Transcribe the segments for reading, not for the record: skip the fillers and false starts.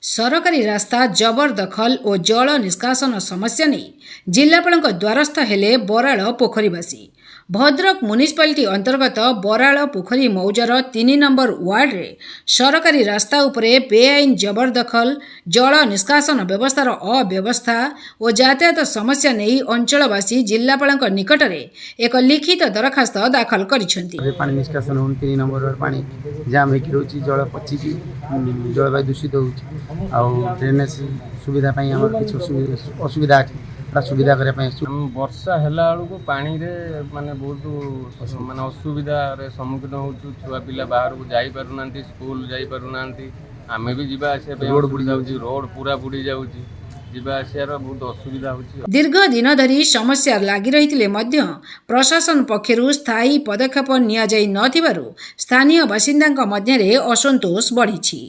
सरकारी रास्ता जबरदखल और जल निष्कासन समस्या नहीं जिलापाल द्वारस्थ हेले बराल पोखरीवासी। भद्रक म्युनिसिपालिटी अंतर्गत बराल पोखरी मौजार 3 नंबर वार्ड रे सरकारी रास्ता उपरे बेआईन जबरदखल जल निष्कासन व्यवस्थार अव्यवस्था और यातायात समस्या नहीं अंचलवासी जिलापाल निकट में एक लिखित दरखास्त दाखल करिसेंती। पानी निष्कासन होन 3 नंबर पानी जाम होकी रहउची, जल पचिकी जलवायु दूषित होउची आ ड्रेनेज सुविधा पई हमर किछ असुविधा अछि। सुविधा करे वर्षा हेला को पानी रे माने बहुत माने असुविधा रे सम्मुखीन होउछु। छुआ पिला बाहर को जाई पारु नांती, स्कूल जाई पारु नांती, आमे भी जीवा आसे रोड बुडी जाउची, रोड पूरा बुडी जाउची, जीवा आसियार बहुत असुविधा होउची। दीर्घ दिन धरी समस्या लागि रहिथिले मध्य प्रशासन पक्षरु स्थायी पदक्षेप निया जाई नथिबारु स्थानीय बासिन्दाଙ୍କ मध्यरे असंतोष बढिछि।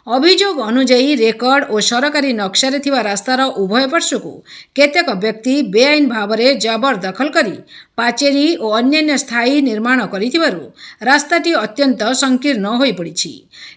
अभियोग अनुଯାयी रेकर्ड और सरकारी नक्शा रे थिबा रास्तार उभय पार्श्व को केतेक व्यक्ति बेआईन भाव में जबरदखल करी पाचेरी और अन्य स्थायी निर्माण करिथिबारु रास्ताटी अत्यंत संकीर्ण होई पड़िछि।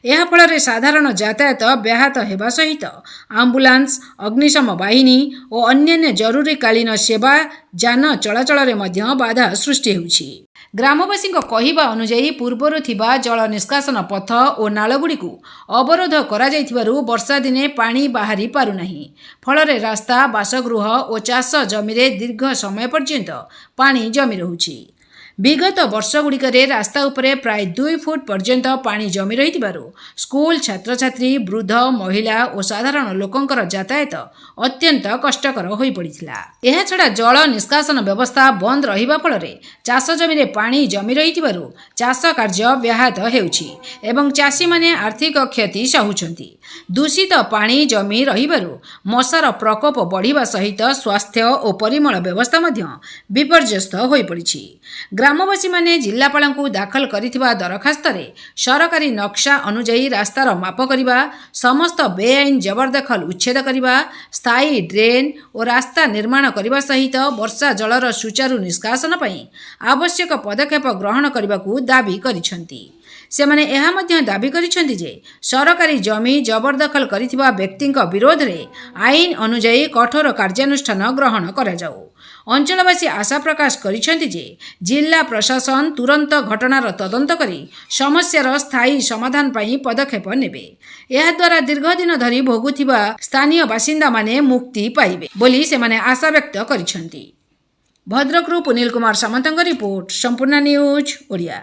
एहा फଳରେ साधारण यातायात व्याहत हेबा सहित आम्बुलांस, अग्निशम बाहिनी और अन्य जरूरीकालीन सेवा जान चलाचल रे मध्य बाधा सृष्टि होउछि। ग्रामवासी कहवा अनुଯାयी पूर्वर थिबा जल निष्कासन पथ और नालगुड़ी को अवरोध करा जाइथिबारु वर्षा दिने पानी बाहरी पारु नाही। फଳରେ रास्ता, बासगृह और चाष जमी रे दीर्घ समय पर्यंत पानी जमी रहुछि। विगत वर्षगुड़िकरे रास्ता उपरे प्राय 2 फुट पर्यंत पानी जमी रहिथिबारु स्कूल छात्र छात्री, वृद्ध, महिला और साधारण लोकंकर यातायात अत्यंत कष्टकर होई पड़िथिला। एहा छडा जल निष्कासन व्यवस्था बंद रहिबा फଳରେ चाष जमी रे पानी जमी रहिथिबारु चाष कार्य व्याहत हेउछि एवं चाषी माने आर्थिक क्षति सहुछंती। दूषित पानी जमी रहिबारु मशार प्रकोप बढ़िबा सहित स्वास्थ्य और परिमल व्यवस्था मध्य विपर्यस्त होई पड़िछि। ग्रामवासी माने जिलापाल को दाखल करिथिबा दरखास्त रे सरकारी नक्शा अनुଯାयी रास्तार माप करिबा, समस्त बेआईन जबरदखल उच्छेद करिबा, स्थायी ड्रेन और रास्ता निर्माण करिबा सहित वर्षा जलर सुचारू निष्कासन पई आवश्यक पदक्षेप ग्रहण करिबाकू दाबी करिसेंती। सेमाने एहा मध्य दाबी करिसेंती जे सरकारी जमी जबरदखल करिथिबा व्यक्तिंक विरोध रे आईन अनुଯାयी कठोर कार्यानुष्ठान ग्रहण करा जाऊ। अंचलवासी आशा प्रकाश करिसेंती जे जिला प्रशासन तुरंत घटनार तदंत करी समस्यार स्थायी समाधान पई पदक्षेप नेबे। एहा द्वारा दीर्घ दिन धरी भोगुथिबा स्थानीय बासिंदा माने मुक्ति पाइबे बोली सेमाने आशा व्यक्त करिसेंती। भद्रकरू पुनील कुमार सामंतଙ୍କ रिपोर्ट संपूर्ण न्यूज ओडिया।